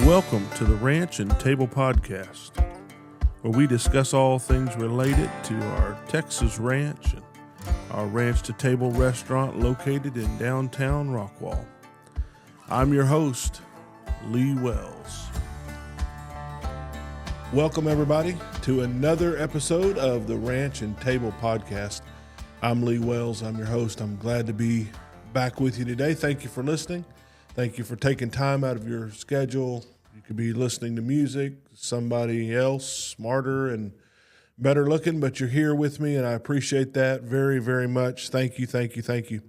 Welcome to the Ranch and Table Podcast, where we discuss all things related to our Texas ranch and our Ranch to Table restaurant located in downtown Rockwall. I'm your host, Lee Wells. Welcome, everybody, to another episode of the Ranch and Table Podcast. I'm Lee Wells. I'm your host. I'm glad to be back with you today. Thank you for listening. Thank you for taking time out of your schedule. You could be listening to music, somebody else smarter and better looking, but you're here with me, and I appreciate that very, very much. Thank you, thank you, thank you.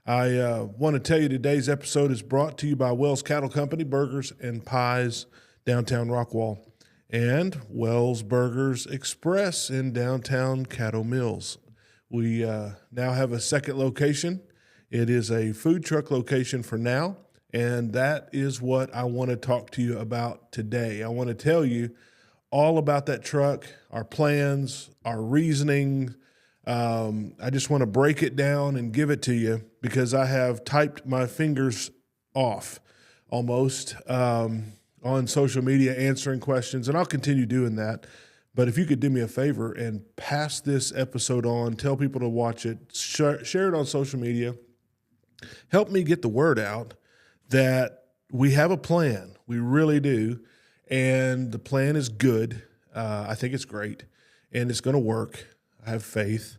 I want to tell you today's episode is brought to you by Wells Cattle Company, Burgers and Pies, downtown Rockwall, and Wells Burgers Express in downtown Caddo Mills. We now have a second location. It is a food truck location for now. And that is what I want to talk to you about today. I want to tell you all about that truck, our plans, our reasoning. I just want to break it down and give it to you because I have typed my fingers off almost on social media answering questions, and I'll continue doing that. But if you could do me a favor and pass this episode on, tell people to watch it, share it on social media, help me get the word out that we have a plan. We really do. And the plan is good. I think it's great. And it's going to work. I have faith.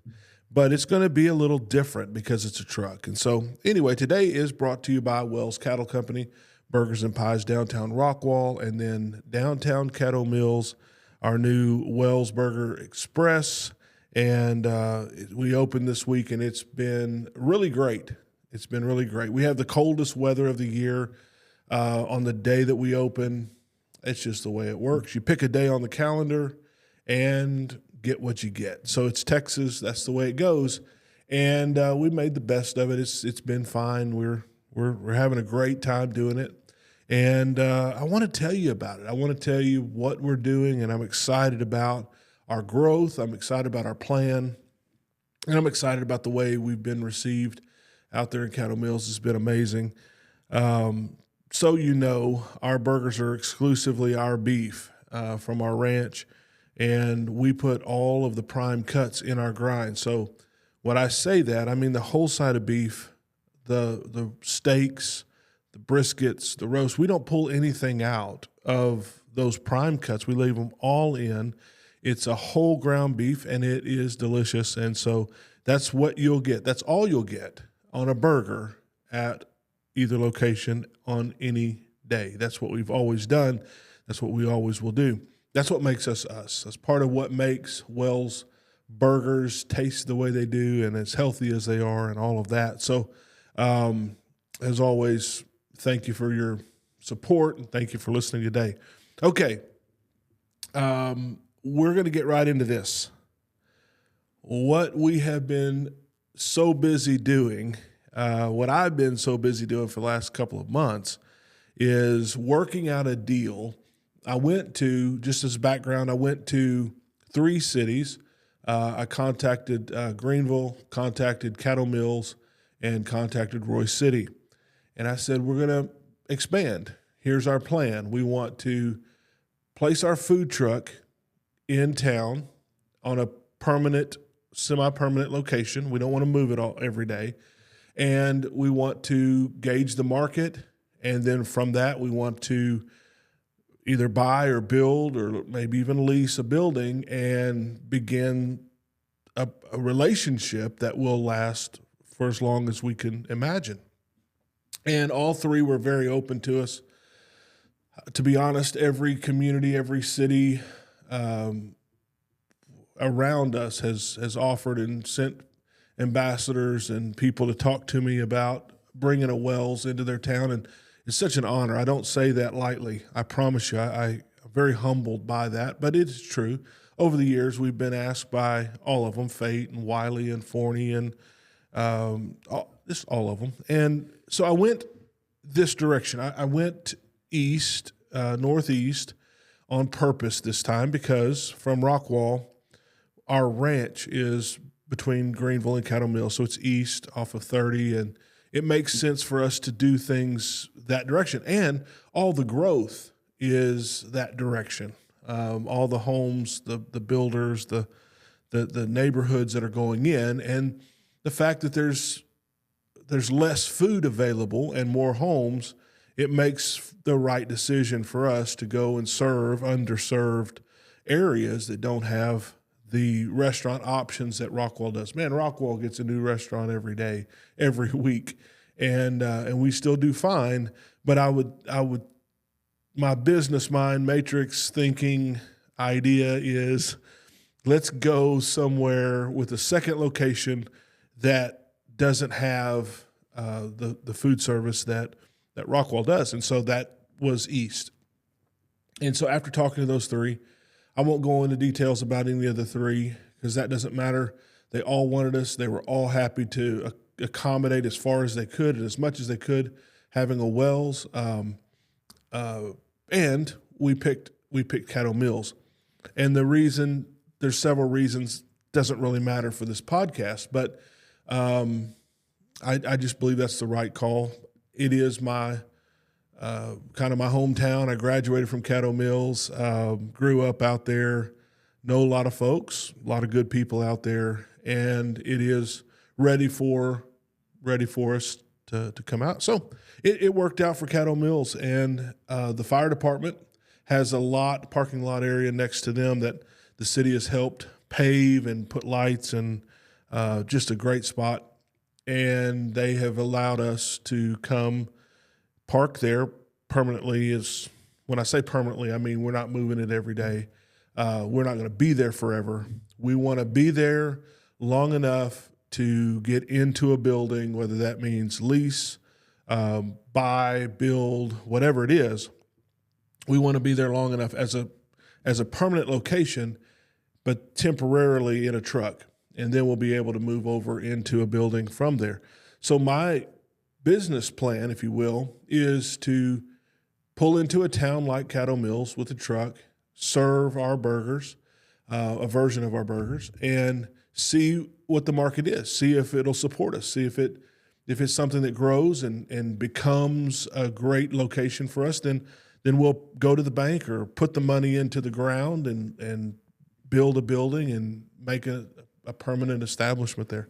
But it's going to be a little different because it's a truck. And so, anyway, today is brought to you by Wells Cattle Company, Burgers and Pies, downtown Rockwall, and then downtown Caddo Mills, our new Wells Burger Express. And we opened this week, and it's been really great. It's been really great. We have the coldest weather of the year on the day that we open. It's just the way it works. You pick a day on the calendar and get what you get. So it's Texas. That's the way it goes. And we made the best of it. It's been fine. We're having a great time doing it. And I want to tell you about it. I want to tell you what we're doing, and I'm excited about our growth. I'm excited about our plan, and I'm excited about the way we've been received out there in Caddo Mills. Has been amazing. So you know, our burgers are exclusively our beef from our ranch, and we put all of the prime cuts in our grind. So when I say that, I mean the whole side of beef, the steaks, the briskets, the roast. We don't pull anything out of those prime cuts. We leave them all in. It's a whole ground beef, and it is delicious. And so that's what you'll get. That's all you'll get on a burger at either location on any day. That's what we've always done. That's what we always will do. That's what makes us us. That's part of what makes Wells Burgers taste the way they do and as healthy as they are and all of that. So as always, thank you for your support and thank you for listening today. Okay, we're going to get right into this. What we have been so busy doing, what I've been so busy doing for the last couple of months is working out a deal. I went to, just as background, I went to 3 cities. I contacted Greenville, contacted Caddo Mills, and contacted Royce City. And I said, we're going to expand. Here's our plan. We want to place our food truck in town on a permanent, semi-permanent location. We don't want to move it all every day. And we want to gauge the market. And then from that, we want to either buy or build or maybe even lease a building and begin a relationship that will last for as long as we can imagine. And all 3 were very open to us. To be honest, every community, every city around us has offered and sent ambassadors and people to talk to me about bringing a Wells into their town, and it's such an honor. I don't say that lightly. I promise you, I'm very humbled by that, but it is true. Over the years, we've been asked by all of them, Fate and Wiley and Forney and just all of them. And so I went this direction. I went east, northeast on purpose this time because from Rockwall, our ranch is between Greenville and Caddo Mills, so it's east off of 30, and it makes sense for us to do things that direction. And all the growth is that direction. All the homes, the builders, the neighborhoods that are going in, and the fact that there's less food available and more homes, it makes the right decision for us to go and serve underserved areas that don't have the restaurant options that Rockwall does. Man, Rockwall gets a new restaurant every day, every week, and we still do fine. But I would, my business mind matrix thinking idea is, let's go somewhere with a second location that doesn't have the food service that Rockwall does. And so that was East. And so after talking to those three, I won't go into details about any of the three because that doesn't matter. They all wanted us. They were all happy to accommodate as far as they could and as much as they could, having a Wells. And we picked Caddo Mills. And the reason, there's several reasons, doesn't really matter for this podcast, but I just believe that's the right call. It is my kind of my hometown. I graduated from Caddo Mills, grew up out there, know a lot of folks, a lot of good people out there, and it is ready for us to come out. So it worked out for Caddo Mills, and the fire department has a parking lot area next to them that the city has helped pave and put lights, and just a great spot. And they have allowed us to come park there permanently. When I say permanently, I mean we're not moving it every day. We're not going to be there forever. We want to be there long enough to get into a building, whether that means lease, buy, build, whatever it is. We want to be there long enough as a permanent location, but temporarily in a truck. And then we'll be able to move over into a building from there. So my business plan, if you will, is to pull into a town like Caddo Mills with a truck, serve our burgers, a version of our burgers, and see what the market is, see if it'll support us, see if it's something that grows and becomes a great location for us, then we'll go to the bank or put the money into the ground and build a building and make a permanent establishment there.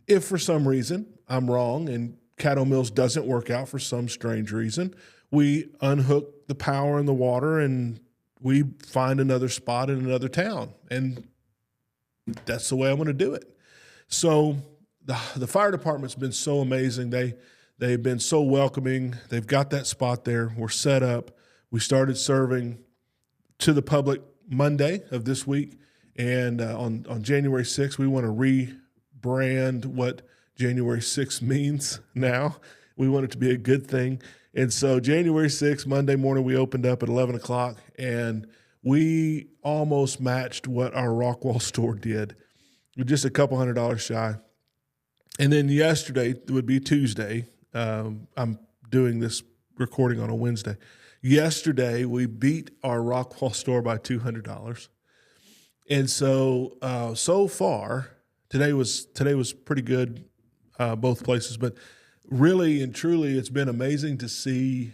If for some reason I'm wrong and Caddo Mills doesn't work out for some strange reason, we unhook the power and the water and we find another spot in another town. And that's the way I'm going to do it. So the fire department's been so amazing. They've been so welcoming. They've got that spot there. We're set up. We started serving to the public Monday of this week. And on January 6th, we want to rebrand what January 6th means now. We want it to be a good thing. And so January 6th, Monday morning, we opened up at 11 o'clock, and we almost matched what our Rockwall store did. We're just a couple $100 shy. And then yesterday, it would be Tuesday. I'm doing this recording on a Wednesday. Yesterday, we beat our Rockwall store by $200. And so, so far, today was pretty good, both places. But really and truly, it's been amazing to see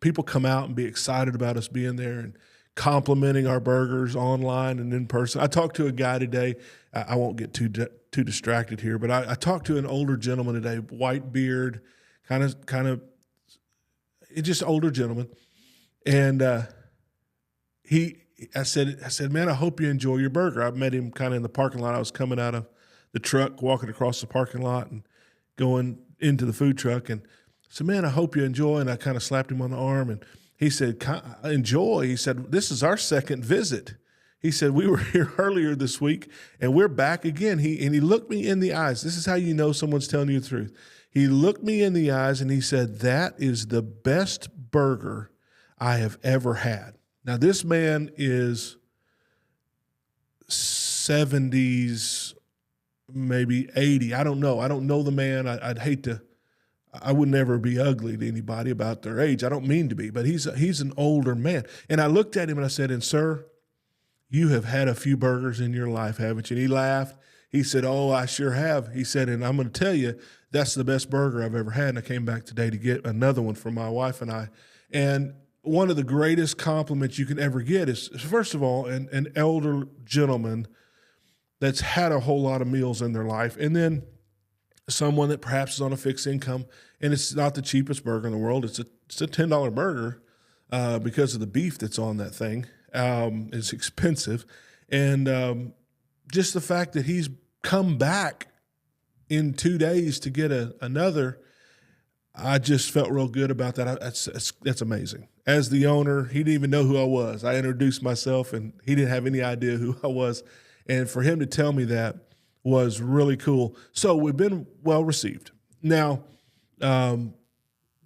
people come out and be excited about us being there and complimenting our burgers online and in person. I talked to a guy today. I won't get too distracted here, but I talked to an older gentleman today, white beard, kind of, just older gentleman, and I said, man, I hope you enjoy your burger. I met him kind of in the parking lot. I was coming out of the truck, walking across the parking lot and going into the food truck. And I said, man, I hope you enjoy. And I kind of slapped him on the arm. And he said, enjoy. He said, this is our second visit. He said, we were here earlier this week and we're back again. He looked me in the eyes. This is how you know someone's telling you the truth. He looked me in the eyes and he said, that is the best burger I have ever had. Now, this man is 70s, maybe 80. I don't know. I don't know the man. I would never be ugly to anybody about their age. I don't mean to be, but he's an older man. And I looked at him and I said, and sir, you have had a few burgers in your life, haven't you? And he laughed. He said, oh, I sure have. He said, and I'm going to tell you, that's the best burger I've ever had. And I came back today to get another one for my wife and I. And one of the greatest compliments you can ever get is, first of all, an elder gentleman that's had a whole lot of meals in their life, and then someone that perhaps is on a fixed income, and it's not the cheapest burger in the world. It's a $10 burger because of the beef that's on that thing. It's expensive, and just the fact that he's come back in 2 days to get another, I just felt real good about that. That's amazing. As the owner, he didn't even know who I was. I introduced myself, and he didn't have any idea who I was. And for him to tell me that was really cool. So we've been well received. Now, been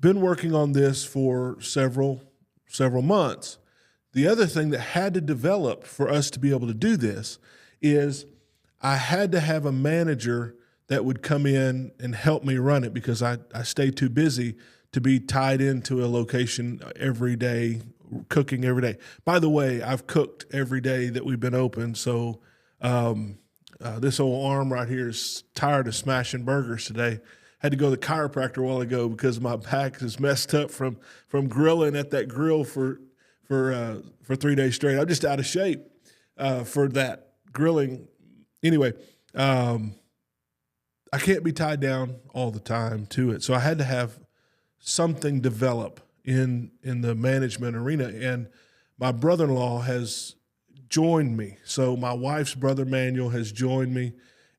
working on this for several months. The other thing that had to develop for us to be able to do this is I had to have a manager that would come in and help me run it, because I stay too busy to be tied into a location every day, cooking every day. By the way, I've cooked every day that we've been open, so this old arm right here is tired of smashing burgers today. Had to go to the chiropractor a while ago because my back is messed up from grilling at that grill for 3 days straight. I'm just out of shape for that grilling. Anyway, I can't be tied down all the time to it. So I had to have something develop in the management arena. And my brother-in-law has joined me. So my wife's brother, Manuel, has joined me,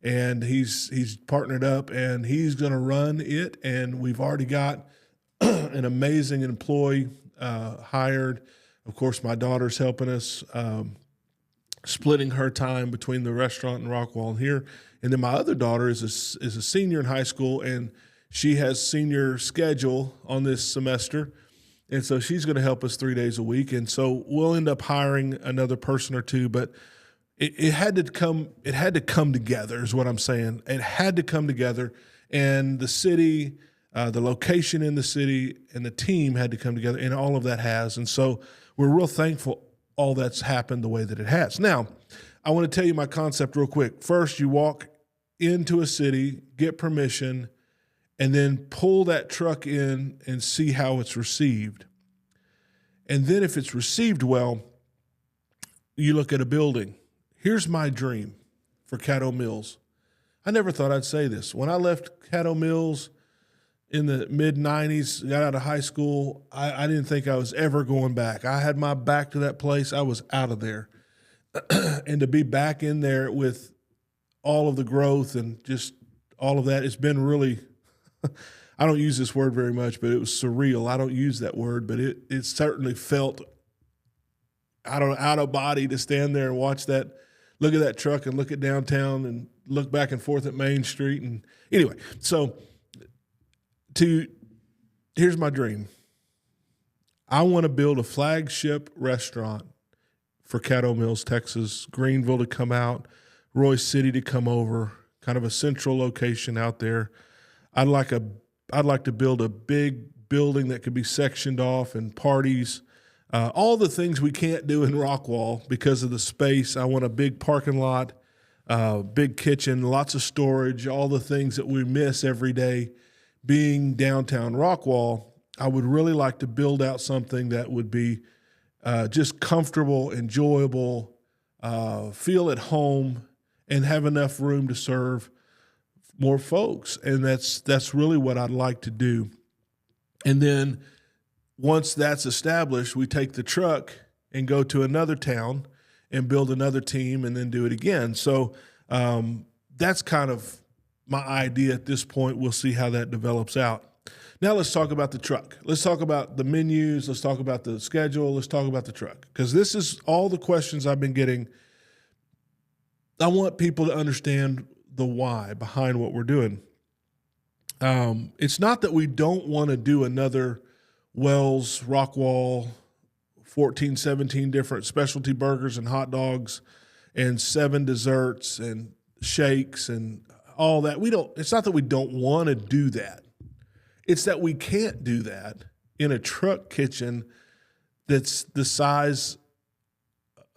and he's partnered up, and he's going to run it. And we've already got an amazing employee hired. Of course, my daughter's helping us, splitting her time between the restaurant and Rockwall here. And then my other daughter is a senior in high school, and she has senior schedule on this semester. And so she's going to help us 3 days a week. And so we'll end up hiring another person or two, but it had to come together is what I'm saying. It had to come together, and the city, the location in the city, and the team had to come together, and all of that has. And so we're real thankful all that's happened the way that it has. Now, I want to tell you my concept real quick. First, you walk into a city, get permission, and then pull that truck in and see how it's received. And then if it's received well, you look at a building. Here's my dream for Caddo Mills. I never thought I'd say this. When I left Caddo Mills in the mid-'90s, got out of high school, I didn't think I was ever going back. I had my back to that place. I was out of there. And to be back in there with all of the growth and just all of that, it's been really, I don't use this word very much, but it was surreal. I don't use that word, but it certainly felt out of body to stand there and watch that, look at that truck and look at downtown and look back and forth at Main Street. And anyway, so here's my dream. I want to build a flagship restaurant for Caddo Mills, Texas, Greenville to come out, Royce City to come over, kind of a central location out there. I'd like to build a big building that could be sectioned off and parties, all the things we can't do in Rockwall because of the space. I want a big parking lot, big kitchen, lots of storage, all the things that we miss every day being downtown Rockwall. I would really like to build out something that would be just comfortable, enjoyable, feel at home, and have enough room to serve more folks. And that's really what I'd like to do. And then once that's established, we take the truck and go to another town and build another team and then do it again. So that's kind of my idea at this point. We'll see how that develops out. Now let's talk about the truck. Let's talk about the menus. Let's talk about the schedule. Let's talk about the truck, because this is all the questions I've been getting. I want people to understand the why behind what we're doing. It's not that we don't want to do another Wells, Rockwall, 14, 17 different specialty burgers and hot dogs and 7 desserts and shakes and all that. It's not that we don't want to do that. It's that we can't do that in a truck kitchen that's the size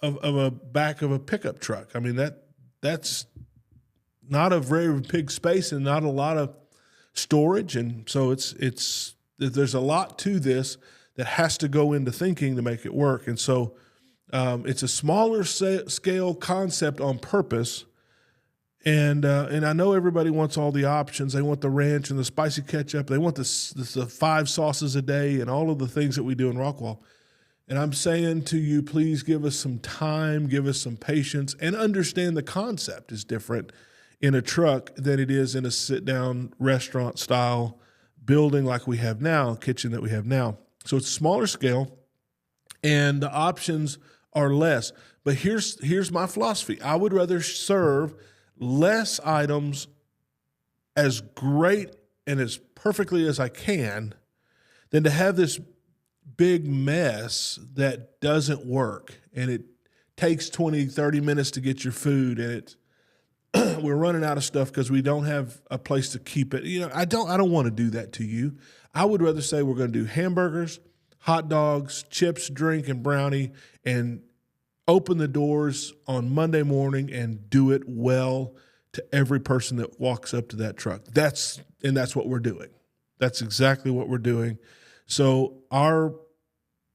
of a back of a pickup truck. I mean, that's not a very big space and not a lot of storage. And so there's a lot to this that has to go into thinking to make it work. And so it's a smaller scale concept on purpose. And I know everybody wants all the options. They want the ranch and the spicy ketchup. They want the 5 sauces a day and all of the things that we do in Rockwall. And I'm saying to you, please give us some time, give us some patience, and understand the concept is different in a truck than it is in a sit-down restaurant style building like we have now, kitchen that we have now. So it's smaller scale, and the options are less. But here's my philosophy. I would rather serve less items as great and as perfectly as I can than to have this big mess that doesn't work, and it takes 20, 30 minutes to get your food, and we're running out of stuff because we don't have a place to keep it. I don't want to do that to you. I would rather say we're going to do hamburgers, hot dogs, chips, drink, and brownie, and open the doors on Monday morning and do it well to every person that walks up to that truck. That's what we're doing. That's exactly what we're doing. So our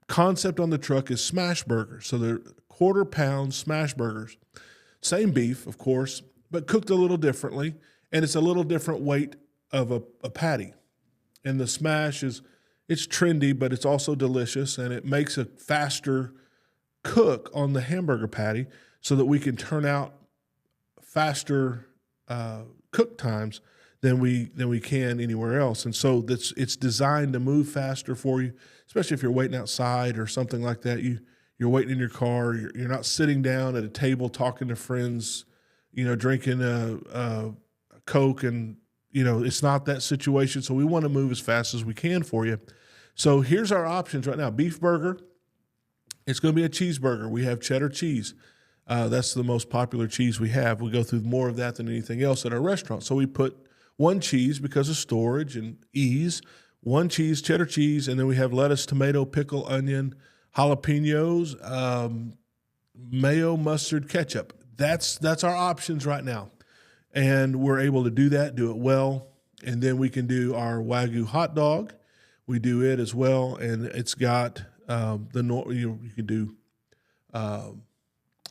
concept on the truck is smash burgers. So they're quarter-pound smash burgers. Same beef, of course, but cooked a little differently, and it's a little different weight of a patty. And the smash it's trendy, but it's also delicious, and it makes a faster cook on the hamburger patty so that we can turn out faster cook times than we can anywhere else. And so it's designed to move faster for you, especially if you're waiting outside or something like that. You're waiting in your car. You're not sitting down at a table talking to friends, drinking a Coke, and it's not that situation. So we want to move as fast as we can for you. So here's our options right now. Beef burger. It's going to be a cheeseburger. We have cheddar cheese. That's the most popular cheese we have. We go through more of that than anything else at our restaurant. So we put one cheese because of storage and ease, one cheese, cheddar cheese, and then we have lettuce, tomato, pickle, onion, jalapenos, mayo, mustard, ketchup. That's our options right now. And we're able to do that, do it well. And then we can do our Wagyu hot dog. We do it as well, and it's got you can do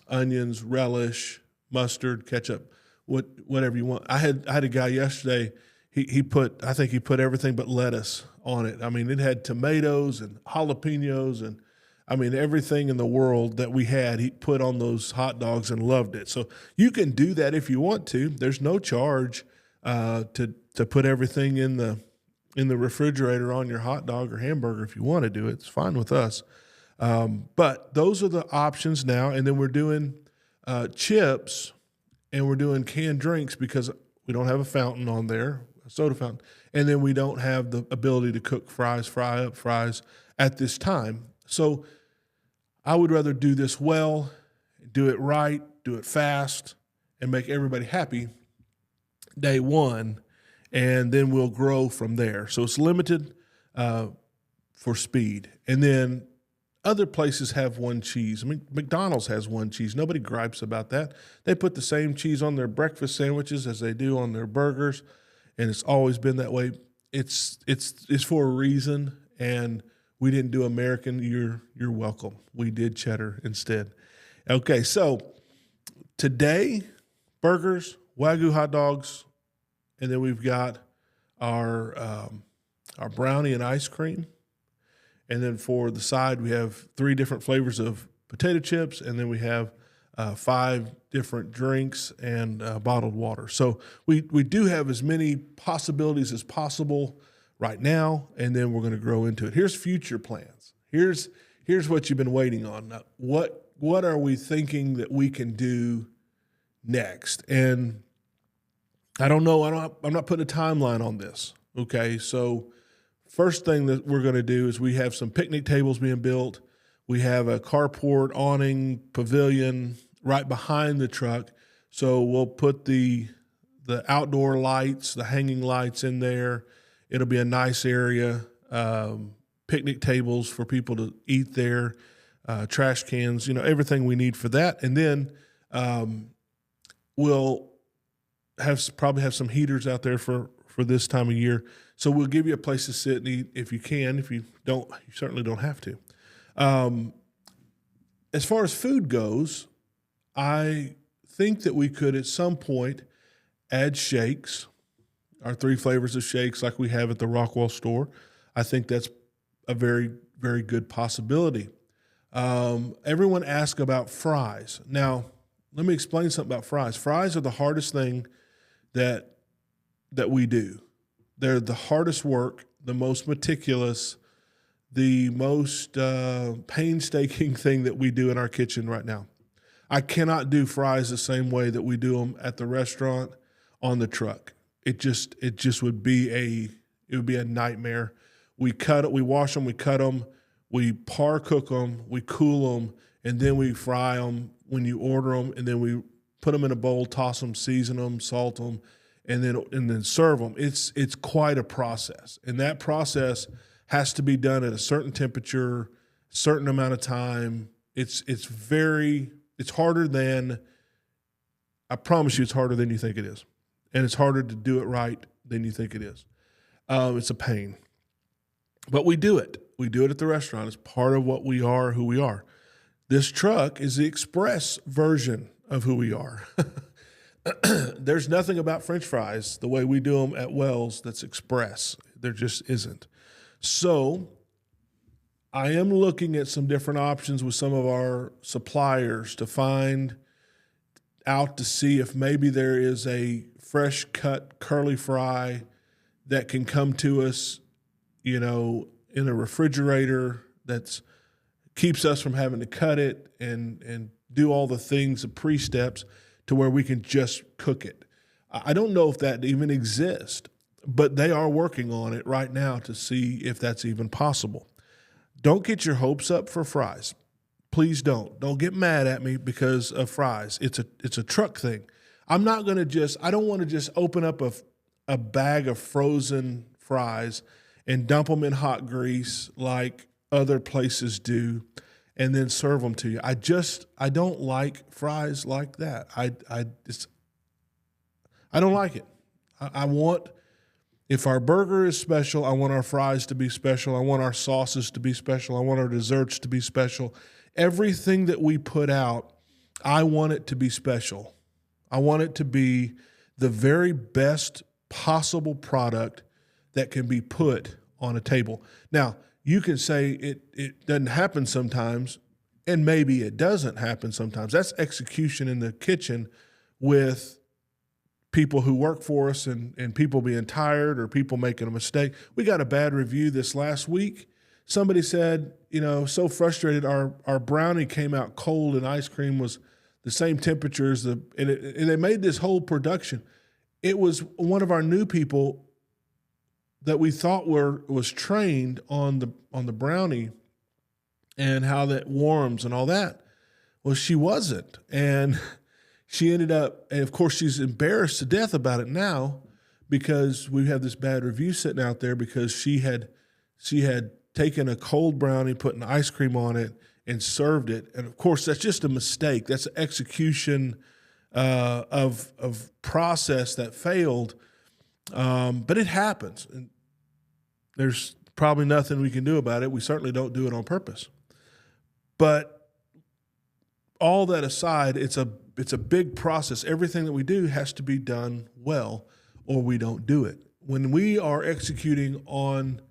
onions, relish, mustard, ketchup, whatever you want. I had a guy yesterday. I think he put everything but lettuce on it. I mean, it had tomatoes and jalapenos and everything in the world that we had. He put on those hot dogs and loved it. So you can do that if you want to. There's no charge to put everything in the refrigerator on your hot dog or hamburger if you want to do it. It's fine with us. But those are the options now. And then we're doing chips, and we're doing canned drinks because we don't have a fountain on there, a soda fountain. And then we don't have the ability to cook fry up fries at this time. So I would rather do this well, do it right, do it fast, and make everybody happy day one, and then we'll grow from there. So it's limited for speed. And then other places have one cheese. McDonald's has one cheese. Nobody gripes about that. They put the same cheese on their breakfast sandwiches as they do on their burgers, and it's always been that way. It's for a reason, and we didn't do American. You're welcome. We did cheddar instead. Okay, so today, burgers, Wagyu hot dogs, and then we've got our brownie and ice cream. And then for the side, we have 3 different flavors of potato chips, and then we have 5 different drinks and bottled water. So we do have as many possibilities as possible right now, and then we're going to grow into it. Here's future plans. Here's what you've been waiting on. Now, what are we thinking that we can do next? And I don't know. I'm not putting a timeline on this. Okay, so first thing that we're going to do is we have some picnic tables being built. We have a carport, awning, pavilion right behind the truck. So we'll put the outdoor lights, the hanging lights in there. It'll be a nice area, picnic tables for people to eat there, trash cans, everything we need for that. And then we'll probably have some heaters out there for for this time of year. So we'll give you a place to sit and eat if you can. If you don't, you certainly don't have to. As far as food goes, I think that we could at some point add shakes, our 3 flavors of shakes like we have at the Rockwell store. I think that's a very, very good possibility. Everyone asks about fries. Now, let me explain something about fries. Fries are the hardest thing that we do. They're the hardest work, the most meticulous, the most painstaking thing that we do in our kitchen right now. I cannot do fries the same way that we do them at the restaurant on the truck. It just would be a nightmare. We cut it, we wash them, we cut them, we par cook them, we cool them, and then we fry them when you order them, and then we put them in a bowl, toss them, season them, salt them, and then serve them. It's quite a process, and that process has to be done at a certain temperature, certain amount of time. It's harder than, I promise you, it's harder than you think it is, and it's harder to do it right than you think it is. It's a pain, but we do it. We do it at the restaurant. It's part of what we are, who we are. This truck is the express version of who we are. There's nothing about French fries the way we do them at Wells that's express. There just isn't. So I am looking at some different options with some of our suppliers to find out to see if maybe there is a fresh cut curly fry that can come to us, in a refrigerator that's keeps us from having to cut it and do all the things, the pre-steps, to where we can just cook it. I don't know if that even exists, but they are working on it right now to see if that's even possible. Don't get your hopes up for fries. Please don't. Don't get mad at me because of fries. It's a truck thing. I don't want to just open up a bag of frozen fries and dump them in hot grease like other places do and then serve them to you. I don't like fries like that. I don't like it. If our burger is special, I want our fries to be special. I want our sauces to be special. I want our desserts to be special. Everything that we put out, I want it to be special. I want it to be the very best possible product that can be put on a table. Now, you can say it doesn't happen sometimes, and maybe it doesn't happen sometimes. That's execution in the kitchen with people who work for us and people being tired or people making a mistake. We got a bad review this last week. Somebody said, so frustrated, our brownie came out cold and ice cream was the same temperature as and they made this whole production. It was one of our new people that we thought was trained on the brownie and how that warms and all that. Well, she wasn't. And she ended up, and of course she's embarrassed to death about it now because we have this bad review sitting out there because she had taken a cold brownie, put an ice cream on it, and served it. And of course, that's just a mistake. That's an execution of process that failed. But it happens. And there's probably nothing we can do about it. We certainly don't do it on purpose. But all that aside, it's a big process. Everything that we do has to be done well, or we don't do it. When we are executing on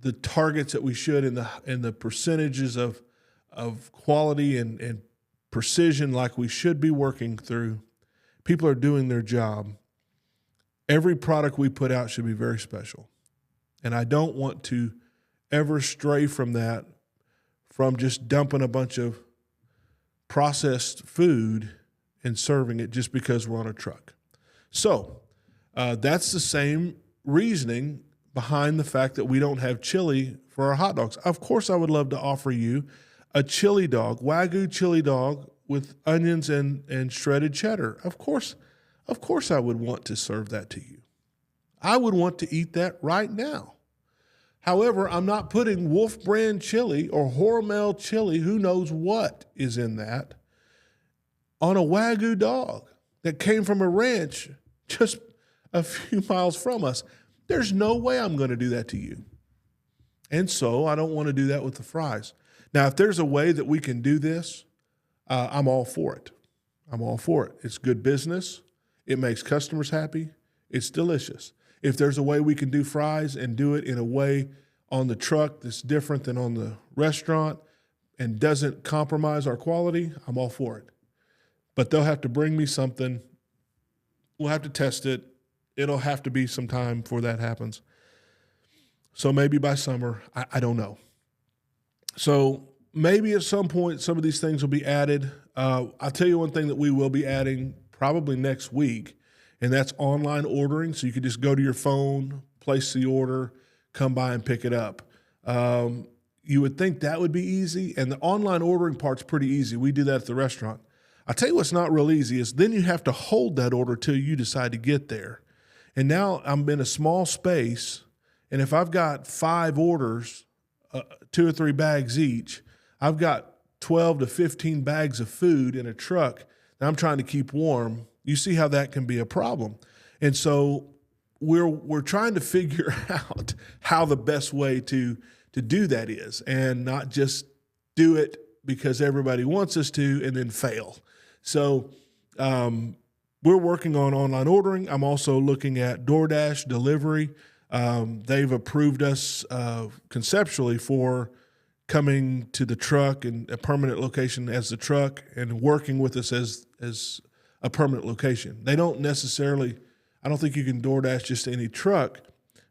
the targets that we should in the percentages of quality and precision like we should be working through, people are doing their job. Every product we put out should be very special. And I don't want to ever stray from that, from just dumping a bunch of processed food and serving it just because we're on a truck. So that's the same reasoning behind the fact that we don't have chili for our hot dogs. Of course, I would love to offer you a chili dog, Wagyu chili dog with onions and shredded cheddar. Of course I would want to serve that to you. I would want to eat that right now. However, I'm not putting Wolf brand chili or Hormel chili, who knows what is in that, on a Wagyu dog that came from a ranch just a few miles from us. There's no way I'm going to do that to you. And so I don't want to do that with the fries. Now, if there's a way that we can do this, I'm all for it. I'm all for it. It's good business. It makes customers happy. It's delicious. If there's a way we can do fries and do it in a way on the truck that's different than on the restaurant and doesn't compromise our quality, I'm all for it. But they'll have to bring me something. We'll have to test it. It'll have to be some time before that happens. So maybe by summer, I don't know. So maybe at some point, some of these things will be added. I'll tell you one thing that we will be adding probably next week, and that's online ordering. So you can just go to your phone, place the order, come by and pick it up. You would think that would be easy, and the online ordering part's pretty easy. We do that at the restaurant. I'll tell you what's not real easy is then you have to hold that order till you decide to get there. And now I'm in a small space, and if I've got 5 orders, 2 or 3 bags each, I've got 12 to 15 bags of food in a truck that I'm trying to keep warm. You see how that can be a problem. And so we're trying to figure out how the best way to do that is, and not just do it because everybody wants us to and then fail. So we're working on online ordering. I'm also looking at DoorDash delivery. They've approved us conceptually for coming to the truck and a permanent location as the truck and working with us as a permanent location. They don't necessarily, I don't think you can DoorDash just to any truck,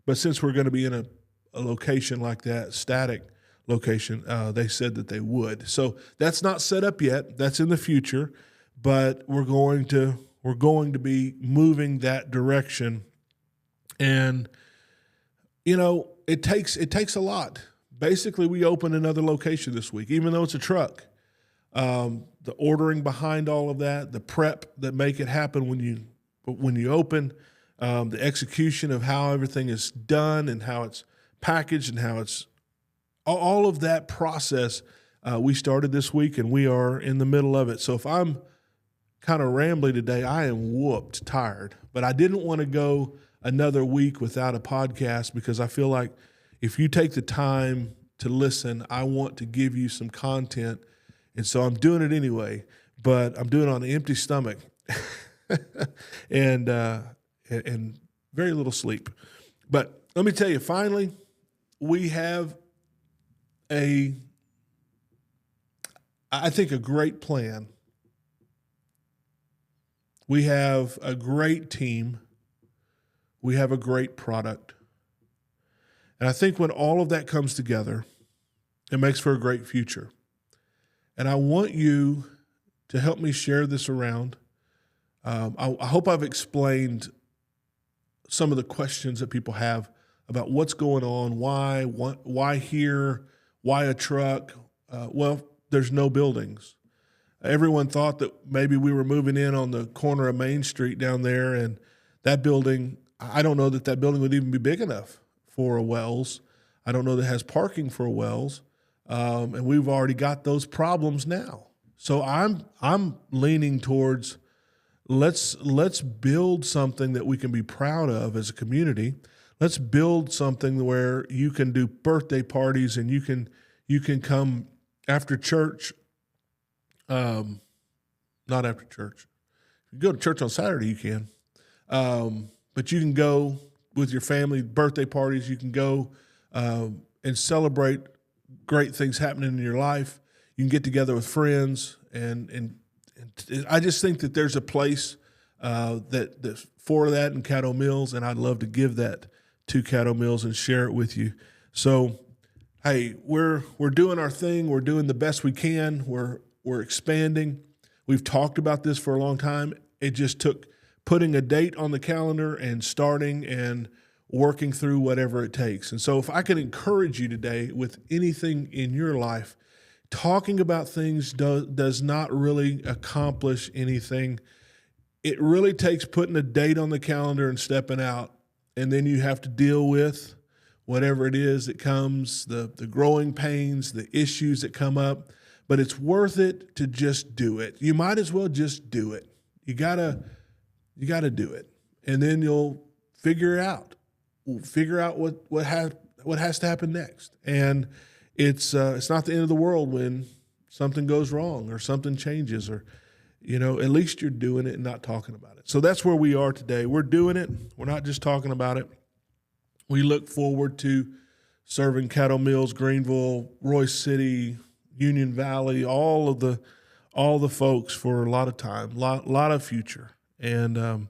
but since we're going to be in a location like that, static location, they said that they would. So that's not set up yet. That's in the future, but we're going to be moving that direction. And you know, it takes a lot. Basically, we opened another location this week, even though it's a truck. The ordering behind all of that, the prep that make it happen when you open, the execution of how everything is done and how it's packaged and how it's all of that process. We started this week and we are in the middle of it. So if I'm kind of rambly today, I am whooped tired, but I didn't want to go another week without a podcast because I feel like if you take the time to listen, I want to give you some content. And so I'm doing it anyway, but I'm doing it on an empty stomach and very little sleep. But let me tell you, finally, we have I think a great plan. We have a great team. We have a great product. And I think when all of that comes together, it makes for a great future. And I want you to help me share this around. I hope I've explained some of the questions that people have about what's going on, why here, why a truck. Well, there's no buildings. Everyone thought that maybe we were moving in on the corner of Main Street down there, and that building, I don't know that building would even be big enough for a Wells. I don't know that it has parking for a Wells, and we've already got those problems now. So I'm leaning towards let's build something that we can be proud of as a community. Let's build something where you can do birthday parties and you can come after church. Not after church. If you go to church on Saturday, you can. But you can go with your family, birthday parties. You can go and celebrate great things happening in your life. You can get together with friends, and I just think that there's a place that's for that in Caddo Mills, and I'd love to give that to Caddo Mills and share it with you. So, hey, we're doing our thing. We're doing the best we can. We're expanding. We've talked about this for a long time. It just took putting a date on the calendar and starting and working through whatever it takes. And so if I can encourage you today with anything in your life, talking about things does not really accomplish anything. It really takes putting a date on the calendar and stepping out. And then you have to deal with whatever it is that comes, the growing pains, the issues that come up. But it's worth it to just do it. You might as well just do it. You gotta do it. And then you'll figure out what has to happen next. And it's not the end of the world when something goes wrong or something changes, or at least you're doing it and not talking about it. So that's where we are today. We're doing it. We're not just talking about it. We look forward to serving Caddo Mills, Greenville, Royce City, Union Valley, all the folks for a lot of time, lot of future. And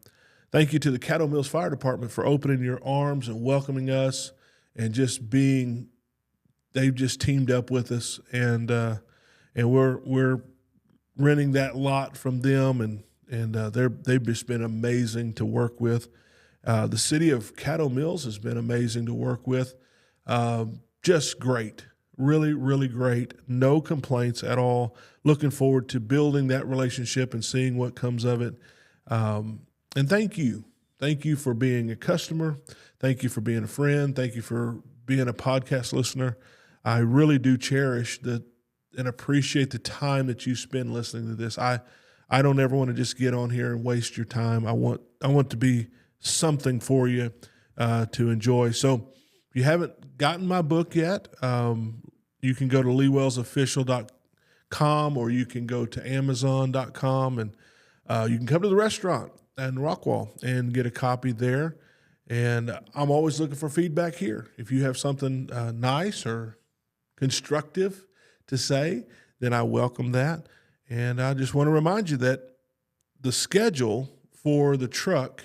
thank you to the Caddo Mills Fire Department for opening your arms and welcoming us, and they've just teamed up with us, and we're renting that lot from them, and they've just been amazing to work with. The city of Caddo Mills has been amazing to work with. Just great. Really, really great. No complaints at all. Looking forward to building that relationship and seeing what comes of it. And thank you. Thank you for being a customer. Thank you for being a friend. Thank you for being a podcast listener. I really do cherish and appreciate the time that you spend listening to this. I don't ever want to just get on here and waste your time. I want to be something for you to enjoy. So if you haven't gotten my book yet, you can go to leewellsofficial.com, or you can go to amazon.com, and you can come to the restaurant in Rockwall and get a copy there. And I'm always looking for feedback here. If you have something nice or constructive to say, then I welcome that. And I just want to remind you that the schedule for the truck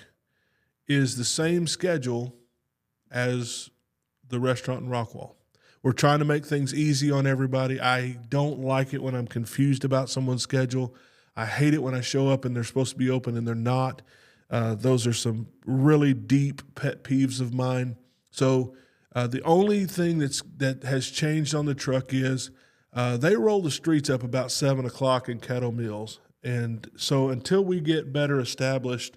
is the same schedule as the restaurant in Rockwall. We're trying to make things easy on everybody. I don't like it when I'm confused about someone's schedule. I hate it when I show up and they're supposed to be open and they're not. Those are some really deep pet peeves of mine. So the only thing that has changed on the truck is they roll the streets up about 7 o'clock in Caddo Mills. And so until we get better established,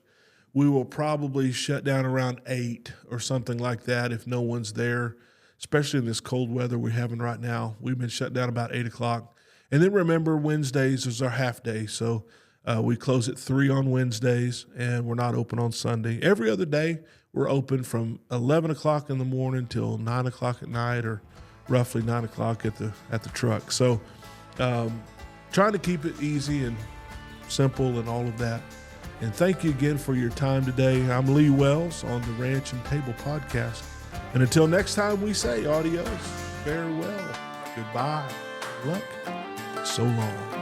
we will probably shut down around 8 or something like that if no one's there, especially in this cold weather we're having right now. We've been shut down about 8 o'clock. And then remember, Wednesdays is our half day. So we close at 3 on Wednesdays, and we're not open on Sunday. Every other day, we're open from 11 o'clock in the morning till 9 o'clock at night, or roughly 9 o'clock at the truck. So trying to keep it easy and simple and all of that. And thank you again for your time today. I'm Lee Wells on the Ranch and Table Podcast. And until next time, we say adios, farewell, goodbye, luck, so long.